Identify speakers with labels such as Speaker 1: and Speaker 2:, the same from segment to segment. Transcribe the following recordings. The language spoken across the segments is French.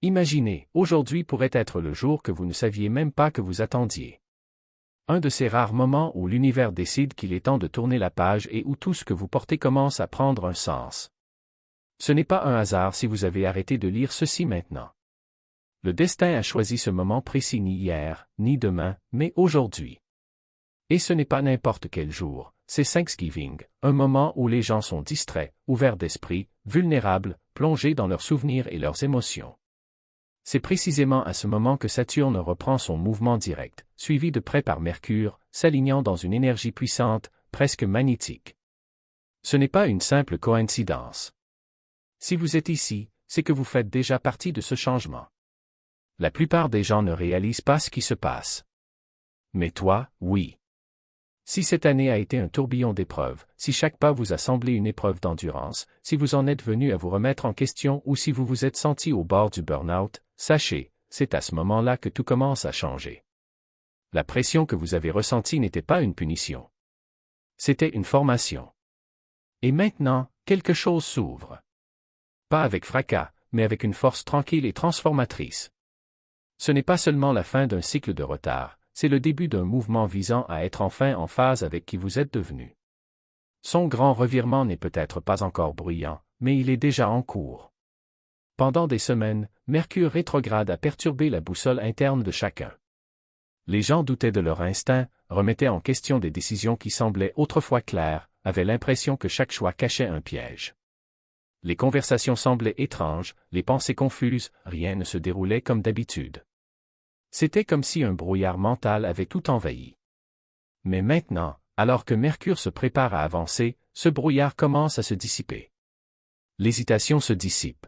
Speaker 1: Imaginez, aujourd'hui pourrait être le jour que vous ne saviez même pas que vous attendiez. Un de ces rares moments où l'univers décide qu'il est temps de tourner la page et où tout ce que vous portez commence à prendre un sens. Ce n'est pas un hasard si vous avez arrêté de lire ceci maintenant. Le destin a choisi ce moment précis ni hier, ni demain, mais aujourd'hui. Et ce n'est pas n'importe quel jour, c'est Thanksgiving, un moment où les gens sont distraits, ouverts d'esprit, vulnérables, plongés dans leurs souvenirs et leurs émotions. C'est précisément à ce moment que Saturne reprend son mouvement direct, suivi de près par Mercure, s'alignant dans une énergie puissante, presque magnétique. Ce n'est pas une simple coïncidence. Si vous êtes ici, c'est que vous faites déjà partie de ce changement. La plupart des gens ne réalisent pas ce qui se passe. Mais toi, oui. Si cette année a été un tourbillon d'épreuves, si chaque pas vous a semblé une épreuve d'endurance, si vous en êtes venu à vous remettre en question ou si vous vous êtes senti au bord du burn-out, sachez, c'est à ce moment-là que tout commence à changer. La pression que vous avez ressentie n'était pas une punition. C'était une formation. Et maintenant, quelque chose s'ouvre. Pas avec fracas, mais avec une force tranquille et transformatrice. Ce n'est pas seulement la fin d'un cycle de retard, c'est le début d'un mouvement visant à être enfin en phase avec qui vous êtes devenu. Son grand revirement n'est peut-être pas encore bruyant, mais il est déjà en cours. Pendant des semaines, Mercure rétrograde a perturbé la boussole interne de chacun. Les gens doutaient de leur instinct, remettaient en question des décisions qui semblaient autrefois claires, avaient l'impression que chaque choix cachait un piège. Les conversations semblaient étranges, les pensées confuses, rien ne se déroulait comme d'habitude. C'était comme si un brouillard mental avait tout envahi. Mais maintenant, alors que Mercure se prépare à avancer, ce brouillard commence à se dissiper. L'hésitation se dissipe.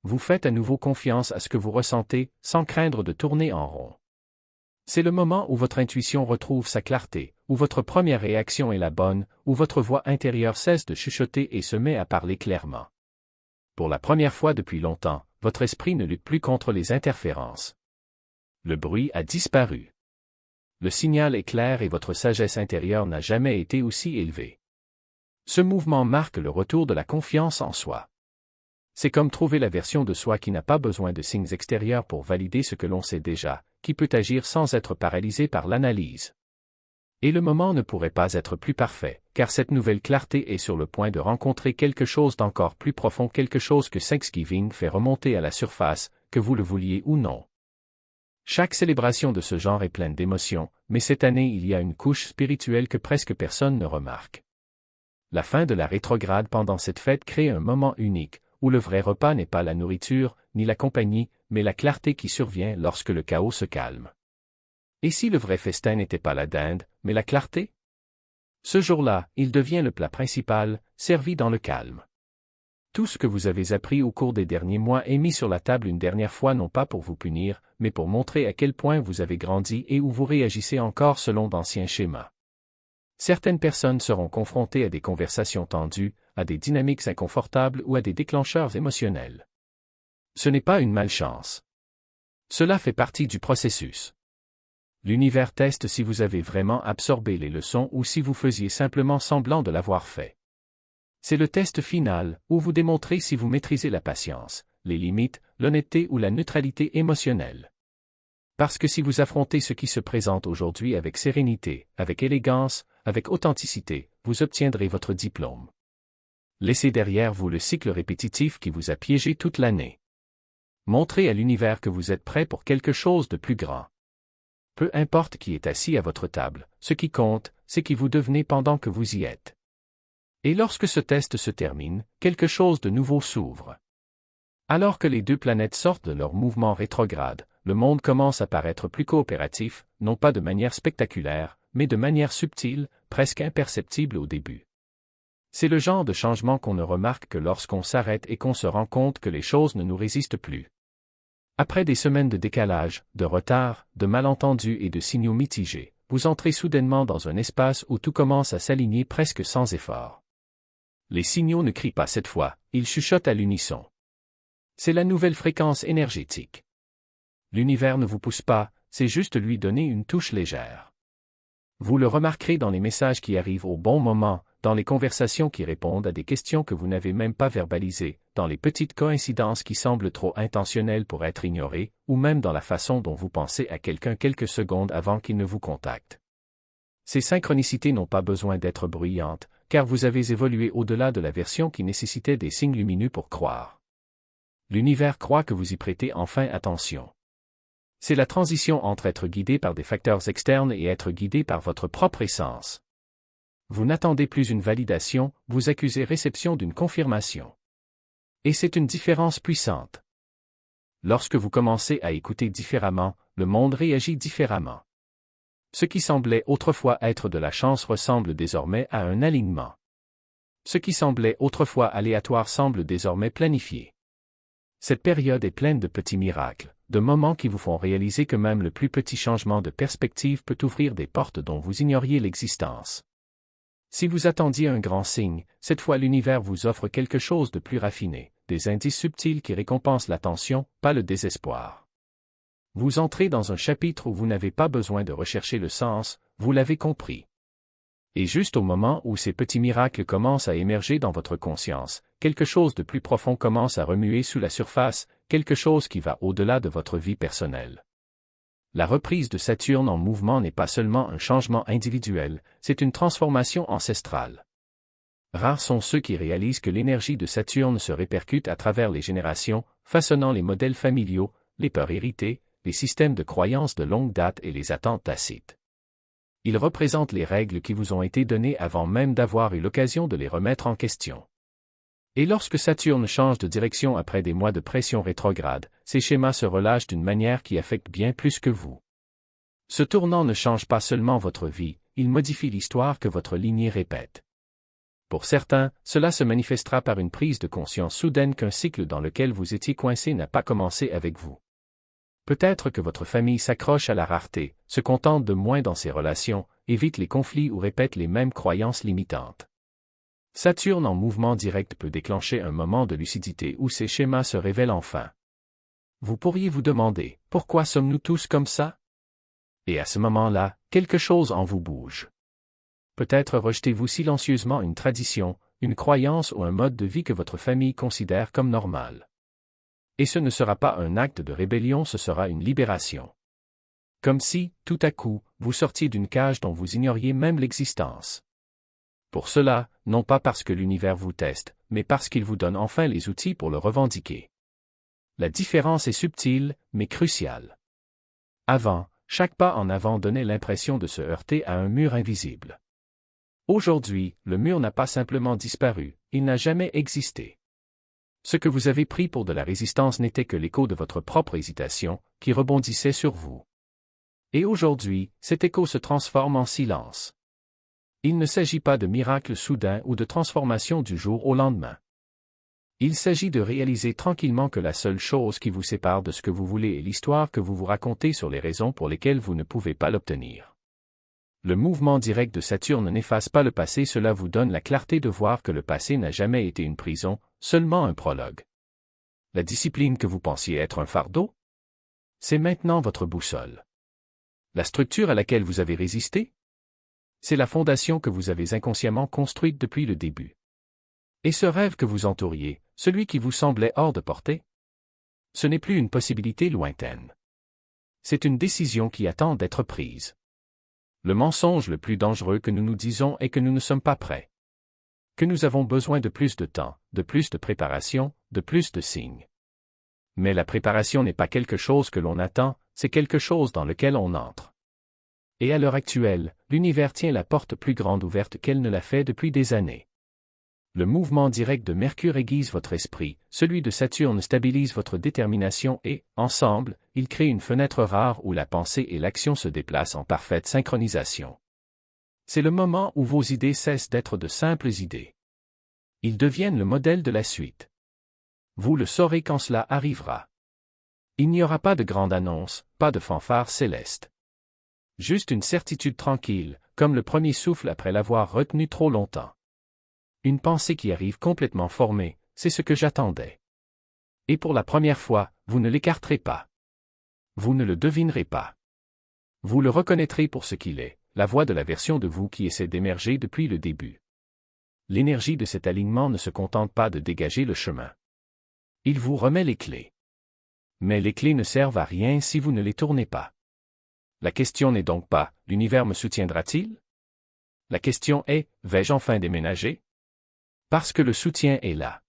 Speaker 1: Vous faites à nouveau confiance à ce que vous ressentez, sans craindre de tourner en rond. C'est le moment où votre intuition retrouve sa clarté, où votre première réaction est la bonne, où votre voix intérieure cesse de chuchoter et se met à parler clairement. Pour la première fois depuis longtemps, votre esprit ne lutte plus contre les interférences. Le bruit a disparu. Le signal est clair et votre sagesse intérieure n'a jamais été aussi élevée. Ce mouvement marque le retour de la confiance en soi. C'est comme trouver la version de soi qui n'a pas besoin de signes extérieurs pour valider ce que l'on sait déjà, qui peut agir sans être paralysé par l'analyse. Et le moment ne pourrait pas être plus parfait, car cette nouvelle clarté est sur le point de rencontrer quelque chose d'encore plus profond, quelque chose que Thanksgiving fait remonter à la surface, que vous le vouliez ou non. Chaque célébration de ce genre est pleine d'émotions, mais cette année il y a une couche spirituelle que presque personne ne remarque. La fin de la rétrograde pendant cette fête crée un moment unique, où le vrai repas n'est pas la nourriture, ni la compagnie, mais la clarté qui survient lorsque le chaos se calme. Et si le vrai festin n'était pas la dinde, mais la clarté? Ce jour-là, il devient le plat principal, servi dans le calme. Tout ce que vous avez appris au cours des derniers mois est mis sur la table une dernière fois non pas pour vous punir, mais pour montrer à quel point vous avez grandi et où vous réagissez encore selon d'anciens schémas. Certaines personnes seront confrontées à des conversations tendues, à des dynamiques inconfortables ou à des déclencheurs émotionnels. Ce n'est pas une malchance. Cela fait partie du processus. L'univers teste si vous avez vraiment absorbé les leçons ou si vous faisiez simplement semblant de l'avoir fait. C'est le test final, où vous démontrez si vous maîtrisez la patience, les limites, l'honnêteté ou la neutralité émotionnelle. Parce que si vous affrontez ce qui se présente aujourd'hui avec sérénité, avec élégance, avec authenticité, vous obtiendrez votre diplôme. Laissez derrière vous le cycle répétitif qui vous a piégé toute l'année. Montrez à l'univers que vous êtes prêt pour quelque chose de plus grand. Peu importe qui est assis à votre table, ce qui compte, c'est qui vous devenez pendant que vous y êtes. Et lorsque ce test se termine, quelque chose de nouveau s'ouvre. Alors que les deux planètes sortent de leur mouvement rétrograde, le monde commence à paraître plus coopératif, non pas de manière spectaculaire, mais de manière subtile, presque imperceptible au début. C'est le genre de changement qu'on ne remarque que lorsqu'on s'arrête et qu'on se rend compte que les choses ne nous résistent plus. Après des semaines de décalage, de retard, de malentendus et de signaux mitigés, vous entrez soudainement dans un espace où tout commence à s'aligner presque sans effort. Les signaux ne crient pas cette fois, ils chuchotent à l'unisson. C'est la nouvelle fréquence énergétique. L'univers ne vous pousse pas, c'est juste lui donner une touche légère. Vous le remarquerez dans les messages qui arrivent au bon moment, dans les conversations qui répondent à des questions que vous n'avez même pas verbalisées, dans les petites coïncidences qui semblent trop intentionnelles pour être ignorées, ou même dans la façon dont vous pensez à quelqu'un quelques secondes avant qu'il ne vous contacte. Ces synchronicités n'ont pas besoin d'être bruyantes, car vous avez évolué au-delà de la version qui nécessitait des signes lumineux pour croire. L'univers croit que vous y prêtez enfin attention. C'est la transition entre être guidé par des facteurs externes et être guidé par votre propre essence. Vous n'attendez plus une validation, vous accusez réception d'une confirmation. Et c'est une différence puissante. Lorsque vous commencez à écouter différemment, le monde réagit différemment. Ce qui semblait autrefois être de la chance ressemble désormais à un alignement. Ce qui semblait autrefois aléatoire semble désormais planifié. Cette période est pleine de petits miracles, de moments qui vous font réaliser que même le plus petit changement de perspective peut ouvrir des portes dont vous ignoriez l'existence. Si vous attendiez un grand signe, cette fois l'univers vous offre quelque chose de plus raffiné, des indices subtils qui récompensent l'attention, pas le désespoir. Vous entrez dans un chapitre où vous n'avez pas besoin de rechercher le sens, vous l'avez compris. Et juste au moment où ces petits miracles commencent à émerger dans votre conscience, quelque chose de plus profond commence à remuer sous la surface, quelque chose qui va au-delà de votre vie personnelle. La reprise de Saturne en mouvement n'est pas seulement un changement individuel, c'est une transformation ancestrale. Rares sont ceux qui réalisent que l'énergie de Saturne se répercute à travers les générations, façonnant les modèles familiaux, les peurs héritées, les systèmes de croyances de longue date et les attentes tacites. Il représente les règles qui vous ont été données avant même d'avoir eu l'occasion de les remettre en question. Et lorsque Saturne change de direction après des mois de pression rétrograde, ces schémas se relâchent d'une manière qui affecte bien plus que vous. Ce tournant ne change pas seulement votre vie, il modifie l'histoire que votre lignée répète. Pour certains, cela se manifestera par une prise de conscience soudaine qu'un cycle dans lequel vous étiez coincé n'a pas commencé avec vous. Peut-être que votre famille s'accroche à la rareté, se contente de moins dans ses relations, évite les conflits ou répète les mêmes croyances limitantes. Saturne en mouvement direct peut déclencher un moment de lucidité où ces schémas se révèlent enfin. Vous pourriez vous demander, pourquoi sommes-nous tous comme ça? Et à ce moment-là, quelque chose en vous bouge. Peut-être rejetez-vous silencieusement une tradition, une croyance ou un mode de vie que votre famille considère comme normal. Et ce ne sera pas un acte de rébellion, ce sera une libération. Comme si, tout à coup, vous sortiez d'une cage dont vous ignoriez même l'existence. Pour cela, non pas parce que l'univers vous teste, mais parce qu'il vous donne enfin les outils pour le revendiquer. La différence est subtile, mais cruciale. Avant, chaque pas en avant donnait l'impression de se heurter à un mur invisible. Aujourd'hui, le mur n'a pas simplement disparu, il n'a jamais existé. Ce que vous avez pris pour de la résistance n'était que l'écho de votre propre hésitation, qui rebondissait sur vous. Et aujourd'hui, cet écho se transforme en silence. Il ne s'agit pas de miracle soudain ou de transformation du jour au lendemain. Il s'agit de réaliser tranquillement que la seule chose qui vous sépare de ce que vous voulez est l'histoire que vous vous racontez sur les raisons pour lesquelles vous ne pouvez pas l'obtenir. Le mouvement direct de Saturne n'efface pas le passé, cela vous donne la clarté de voir que le passé n'a jamais été une prison, seulement un prologue. La discipline que vous pensiez être un fardeau? C'est maintenant votre boussole. La structure à laquelle vous avez résisté? C'est la fondation que vous avez inconsciemment construite depuis le début. Et ce rêve que vous entouriez, celui qui vous semblait hors de portée? Ce n'est plus une possibilité lointaine. C'est une décision qui attend d'être prise. Le mensonge le plus dangereux que nous nous disons est que nous ne sommes pas prêts. Que nous avons besoin de plus de temps, de plus de préparation, de plus de signes. Mais la préparation n'est pas quelque chose que l'on attend, c'est quelque chose dans lequel on entre. Et à l'heure actuelle, l'univers tient la porte plus grande ouverte qu'elle ne l'a fait depuis des années. Le mouvement direct de Mercure aiguise votre esprit, celui de Saturne stabilise votre détermination et, ensemble, ils créent une fenêtre rare où la pensée et l'action se déplacent en parfaite synchronisation. C'est le moment où vos idées cessent d'être de simples idées. Ils deviennent le modèle de la suite. Vous le saurez quand cela arrivera. Il n'y aura pas de grande annonce, pas de fanfare céleste. Juste une certitude tranquille, comme le premier souffle après l'avoir retenu trop longtemps. Une pensée qui arrive complètement formée, c'est ce que j'attendais. Et pour la première fois, vous ne l'écarterez pas. Vous ne le devinerez pas. Vous le reconnaîtrez pour ce qu'il est, la voix de la version de vous qui essaie d'émerger depuis le début. L'énergie de cet alignement ne se contente pas de dégager le chemin. Il vous remet les clés. Mais les clés ne servent à rien si vous ne les tournez pas. La question n'est donc pas « l'univers me soutiendra-t-il » ? La question est « vais-je enfin déménager » ? Parce que le soutien est là.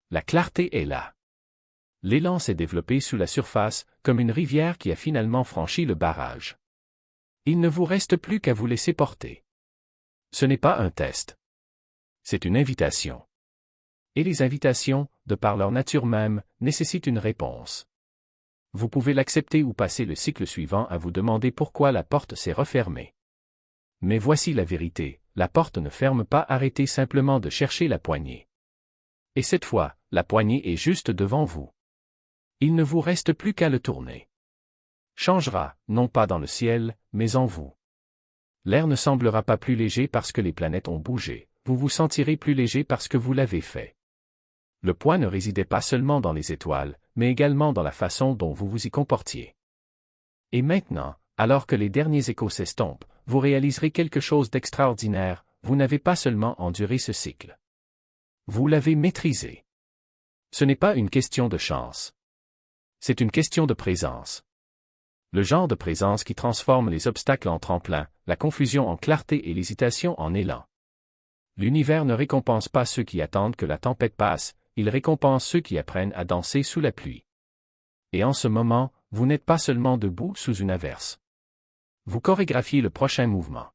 Speaker 1: La clarté est là. L'élan s'est développé sous la surface, comme une rivière qui a finalement franchi le barrage. Il ne vous reste plus qu'à vous laisser porter. Ce n'est pas un test. C'est une invitation. Et les invitations, de par leur nature même, nécessitent une réponse. Vous pouvez l'accepter ou passer le cycle suivant à vous demander pourquoi la porte s'est refermée. Mais voici la vérité, la porte ne ferme pas, arrêtez simplement de chercher la poignée. Et cette fois, la poignée est juste devant vous. Il ne vous reste plus qu'à le tourner. Changera, non pas dans le ciel, mais en vous. L'air ne semblera pas plus léger parce que les planètes ont bougé, vous vous sentirez plus léger parce que vous l'avez fait. Le poids ne résidait pas seulement dans les étoiles, mais également dans la façon dont vous vous y comportiez. Et maintenant, alors que les derniers échos s'estompent, vous réaliserez quelque chose d'extraordinaire, vous n'avez pas seulement enduré ce cycle. Vous l'avez maîtrisé. Ce n'est pas une question de chance. C'est une question de présence. Le genre de présence qui transforme les obstacles en tremplin, la confusion en clarté et l'hésitation en élan. L'univers ne récompense pas ceux qui attendent que la tempête passe, il récompense ceux qui apprennent à danser sous la pluie. Et en ce moment, vous n'êtes pas seulement debout sous une averse. Vous chorégraphiez le prochain mouvement.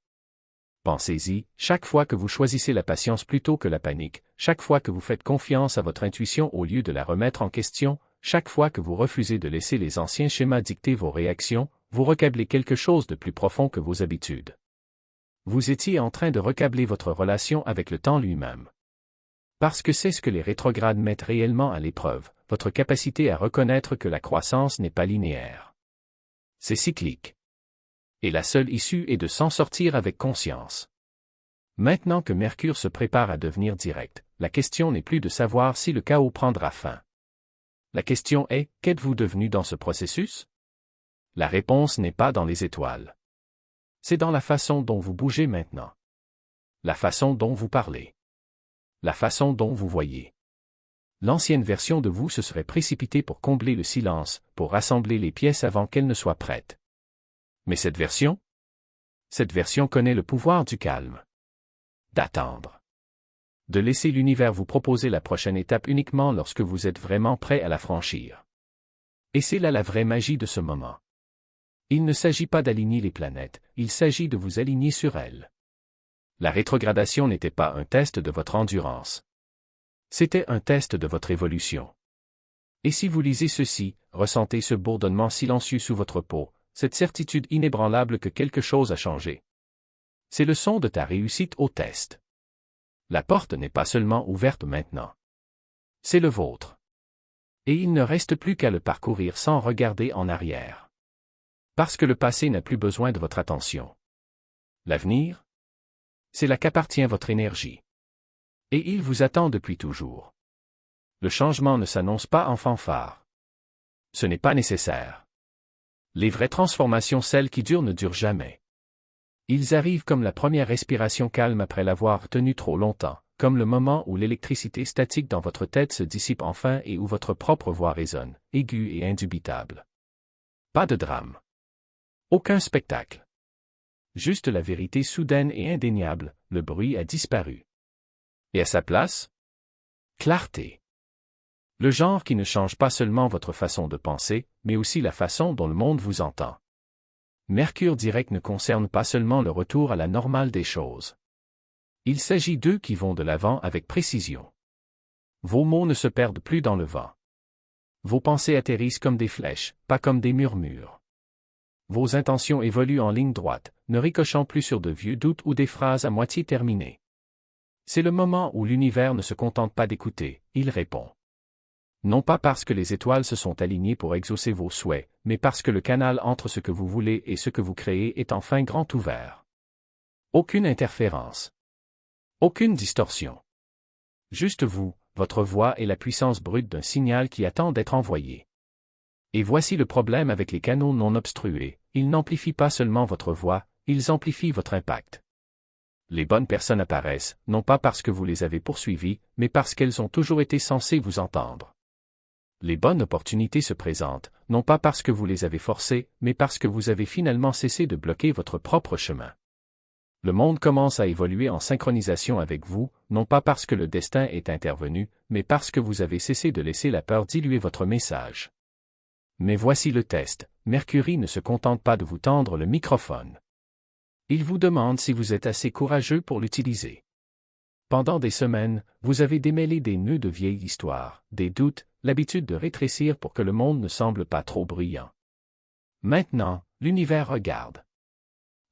Speaker 1: Pensez-y, chaque fois que vous choisissez la patience plutôt que la panique, chaque fois que vous faites confiance à votre intuition au lieu de la remettre en question, chaque fois que vous refusez de laisser les anciens schémas dicter vos réactions, vous recablez quelque chose de plus profond que vos habitudes. Vous étiez en train de recabler votre relation avec le temps lui-même. Parce que c'est ce que les rétrogrades mettent réellement à l'épreuve, votre capacité à reconnaître que la croissance n'est pas linéaire. C'est cyclique. Et la seule issue est de s'en sortir avec conscience. Maintenant que Mercure se prépare à devenir direct, la question n'est plus de savoir si le chaos prendra fin. La question est, qu'êtes-vous devenu dans ce processus? La réponse n'est pas dans les étoiles. C'est dans la façon dont vous bougez maintenant. La façon dont vous parlez. La façon dont vous voyez. L'ancienne version de vous se serait précipitée pour combler le silence, pour rassembler les pièces avant qu'elles ne soient prêtes. Mais cette version connaît le pouvoir du calme. D'attendre. De laisser l'univers vous proposer la prochaine étape uniquement lorsque vous êtes vraiment prêt à la franchir. Et c'est là la vraie magie de ce moment. Il ne s'agit pas d'aligner les planètes, il s'agit de vous aligner sur elles. La rétrogradation n'était pas un test de votre endurance. C'était un test de votre évolution. Et si vous lisez ceci, ressentez ce bourdonnement silencieux sous votre peau, cette certitude inébranlable que quelque chose a changé. C'est le son de ta réussite au test. La porte n'est pas seulement ouverte maintenant. C'est le vôtre. Et il ne reste plus qu'à le parcourir sans regarder en arrière. Parce que le passé n'a plus besoin de votre attention. L'avenir? C'est là qu'appartient votre énergie. Et il vous attend depuis toujours. Le changement ne s'annonce pas en fanfare. Ce n'est pas nécessaire. Les vraies transformations, celles qui durent, ne durent jamais. Ils arrivent comme la première respiration calme après l'avoir tenue trop longtemps, comme le moment où l'électricité statique dans votre tête se dissipe enfin et où votre propre voix résonne, aiguë et indubitable. Pas de drame. Aucun spectacle. Juste la vérité soudaine et indéniable, le bruit a disparu. Et à sa place? Clarté. Le genre qui ne change pas seulement votre façon de penser, mais aussi la façon dont le monde vous entend. Mercure direct ne concerne pas seulement le retour à la normale des choses. Il s'agit d'eux qui vont de l'avant avec précision. Vos mots ne se perdent plus dans le vent. Vos pensées atterrissent comme des flèches, pas comme des murmures. Vos intentions évoluent en ligne droite, ne ricochant plus sur de vieux doutes ou des phrases à moitié terminées. C'est le moment où l'univers ne se contente pas d'écouter, il répond. Non pas parce que les étoiles se sont alignées pour exaucer vos souhaits, mais parce que le canal entre ce que vous voulez et ce que vous créez est enfin grand ouvert. Aucune interférence. Aucune distorsion. Juste vous, votre voix et la puissance brute d'un signal qui attend d'être envoyé. Et voici le problème avec les canaux non obstrués, ils n'amplifient pas seulement votre voix, ils amplifient votre impact. Les bonnes personnes apparaissent, non pas parce que vous les avez poursuivies, mais parce qu'elles ont toujours été censées vous entendre. Les bonnes opportunités se présentent, non pas parce que vous les avez forcées, mais parce que vous avez finalement cessé de bloquer votre propre chemin. Le monde commence à évoluer en synchronisation avec vous, non pas parce que le destin est intervenu, mais parce que vous avez cessé de laisser la peur diluer votre message. Mais voici le test, Mercury ne se contente pas de vous tendre le microphone. Il vous demande si vous êtes assez courageux pour l'utiliser. Pendant des semaines, vous avez démêlé des nœuds de vieilles histoires, des doutes, l'habitude de rétrécir pour que le monde ne semble pas trop bruyant. Maintenant, l'univers regarde.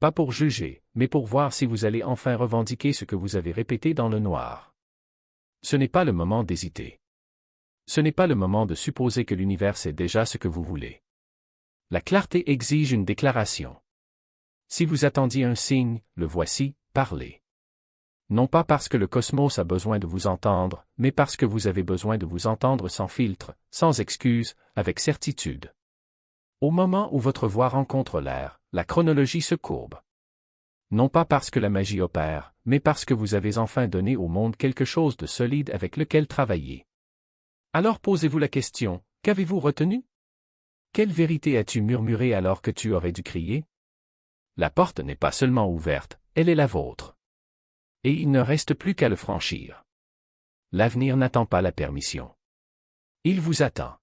Speaker 1: Pas pour juger, mais pour voir si vous allez enfin revendiquer ce que vous avez répété dans le noir. Ce n'est pas le moment d'hésiter. Ce n'est pas le moment de supposer que l'univers sait déjà ce que vous voulez. La clarté exige une déclaration. Si vous attendiez un signe, le voici, parlez. Non pas parce que le cosmos a besoin de vous entendre, mais parce que vous avez besoin de vous entendre sans filtre, sans excuse, avec certitude. Au moment où votre voix rencontre l'air, la chronologie se courbe. Non pas parce que la magie opère, mais parce que vous avez enfin donné au monde quelque chose de solide avec lequel travailler. Alors posez-vous la question, qu'avez-vous retenu? Quelle vérité as-tu murmuré alors que tu aurais dû crier? La porte n'est pas seulement ouverte, elle est la vôtre. Et il ne reste plus qu'à le franchir. L'avenir n'attend pas la permission. Il vous attend.